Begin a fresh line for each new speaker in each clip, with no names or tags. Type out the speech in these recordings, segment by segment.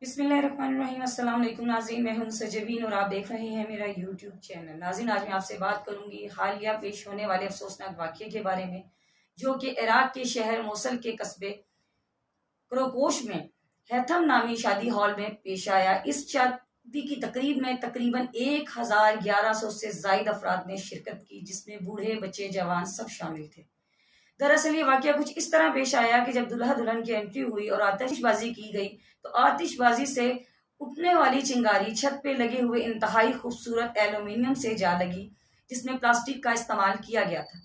बिस्मिल्लाहिर्रहमानिर्रहीम। अस्सलाम वालेकुम नाज़रीन, मैं हूं सजबीन और आप देख रहे हैं मेरा यूट्यूब चैनल। नाज़रीन, आज मैं आपसे बात करूंगी हालिया पेश होने वाले अफसोसनाक वाक़ये के बारे में, जो कि इराक के शहर मोसल के कस्बे क्रोकोश में हैथम नामी शादी हॉल में पेश आया। इस शादी की तकरीब में तकरीबन 1100 से जायद अफराद ने शिरकत की, जिसमें बूढ़े बच्चे जवान सब शामिल थे। दरअसल ये वाकया कुछ इस तरह पेश आया कि जब दुल्हा दुल्हन की एंट्री हुई और आतिशबाजी की गई, तो आतिशबाजी से उठने वाली चिंगारी छत पे लगे हुए इंतहाई खूबसूरत एल्यूमिनियम से जा लगी, जिसमें प्लास्टिक का इस्तेमाल किया गया था।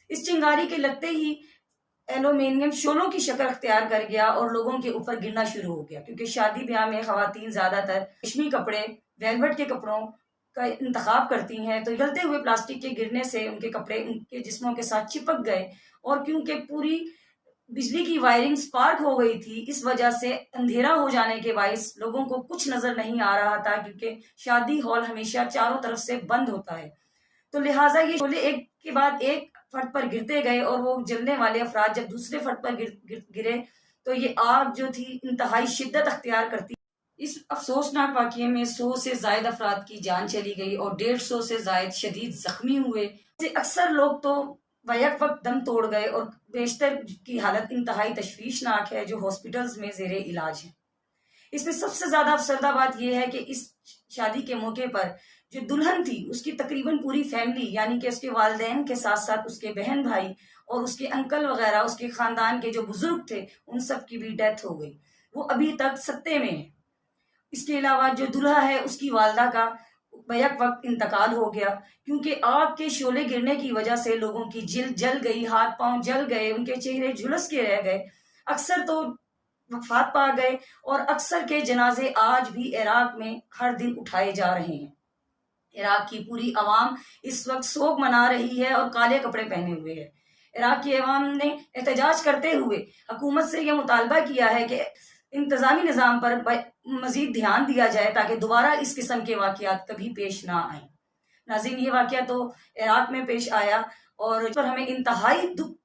इस चिंगारी के लगते ही एल्यूमिनियम शोलों की शक्ल अख्तियार कर गया और लोगों के ऊपर गिरना शुरू हो गया, क्योंकि शादी ब्याह में खवातीन ज्यादातर रेशमी कपड़े, वेलवेट के कपड़ों का इंतखाब करती हैं, तो जलते हुए प्लास्टिक के गिरने से उनके कपड़े उनके जिस्मों के साथ चिपक गए और क्योंकि पूरी बिजली की वायरिंग स्पार्क हो गई थी, इस वजह से अंधेरा हो जाने के बायस लोगों को कुछ नजर नहीं आ रहा था, क्योंकि शादी हॉल हमेशा चारों तरफ से बंद होता है। तो लिहाजा ये शोले एक के बाद एक फट पर गिरते गए और वो जलने वाले अफराद जब दूसरे फट पर गिरे तो ये आग जो थी इंतहाई शिद्दत अख्तियार करती। इस अफसोसनाक वाकये में 100 से जायद अफराद की जान चली गई और 150 से जायद शदीद जख्मी हुए। अक्सर लोग तो बैक वक्त दम तोड़ गए और बेशतर की हालत इंतहाई तशवीशनाक है, जो हॉस्पिटल्स में जेरे इलाज है। इसमें सबसे ज्यादा अफसरदा बात यह है कि इस शादी के मौके पर जो दुल्हन थी उसकी तकरीबन पूरी फैमिली, यानी कि उसके वालिदैन के साथ साथ उसके बहन भाई और उसके अंकल वगैरह, उसके खानदान के जो बुजुर्ग थे, उन सब की भी डेथ हो गई। वो अभी तक सत्ते में है। इसके अलावा जो दुल्हा है उसकी वालदा का बैक वक्त इंतकाल हो गया, क्योंकि आग के शोले गिरने की वजह से लोगों की जिल्द जल गई, हाथ पांव जल गए, उनके चेहरे झुलस के रह गए। अक्सर तो वफात पा गए और अक्सर के जनाजे आज भी इराक में हर दिन उठाए जा रहे हैं। इराक की पूरी अवाम इस वक्त सोग मना रही है और काले कपड़े पहने हुए है। इराक की अवाम ने एहतजाज करते हुए हुकूमत से यह मुतालबा किया है कि इंतजामी निज़ाम पर मजीद ध्यान दिया जाए, ताकि दोबारा इस किस्म के वाकयात कभी पेश ना आए। नाज़रीन, ये वाकया तो इराक में पेश आया और इस पर हमें इंतहाई दुख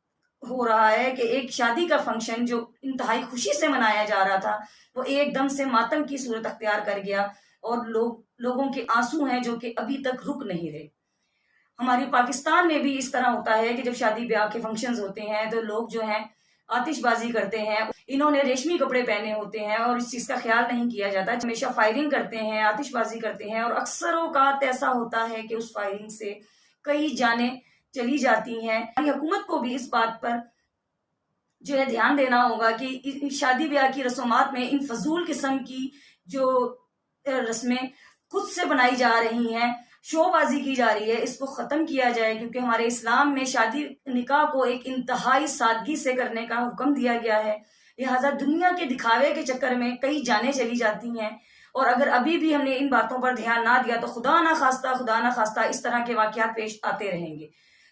हो रहा है कि एक शादी का फंक्शन जो इंतहाई खुशी से मनाया जा रहा था, वो एकदम से मातम की सूरत अख्तियार कर गया और लोगों के आंसू हैं जो कि अभी तक रुक नहीं रहे। हमारे पाकिस्तान में भी इस तरह होता है कि जब शादी ब्याह के फंक्शंस होते हैं तो लोग जो हैं आतिशबाजी करते हैं। इन्होंने रेशमी कपड़े पहने होते हैं और इस चीज का ख्याल नहीं किया जाता। हमेशा फायरिंग करते हैं, आतिशबाजी करते हैं और अक्सर औकात ऐसा होता है कि उस फायरिंग से कई जाने चली जाती हैं। हुकूमत को भी इस बात पर जो है ध्यान देना होगा कि शादी ब्याह की रस्मात में इन फजूल किस्म की जो रस्में खुद से बनाई जा रही हैं, शोबाजी की जा रही है, इसको खत्म किया जाए, क्योंकि हमारे इस्लाम में शादी निकाह को एक इंतहाई सादगी से करने का हुक्म दिया गया है। लिहाजा दुनिया के दिखावे के चक्कर में कई जानें चली जाती हैं और अगर अभी भी हमने इन बातों पर ध्यान ना दिया तो खुदा ना खास्ता इस तरह के वाकयात पेश आते रहेंगे।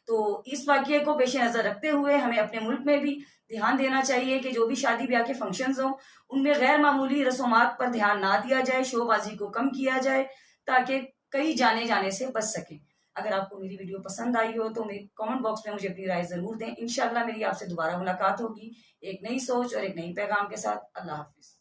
तो इस वाकये को पेश नजर रखते हुए हमें अपने मुल्क में भी ध्यान देना चाहिए कि जो भी शादी ब्याह के फंक्शंस हों उनमें गैर मामूली रस्मात पर ध्यान ना दिया जाए, शोबाजी को कम किया जाए, ताकि कई जाने से बच सके। अगर आपको मेरी वीडियो पसंद आई हो तो मेरे कमेंट बॉक्स में मुझे अपनी राय जरूर दें। इंशाल्लाह मेरी आपसे दोबारा मुलाकात होगी एक नई सोच और एक नई पैगाम के साथ। अल्लाह हाफिज।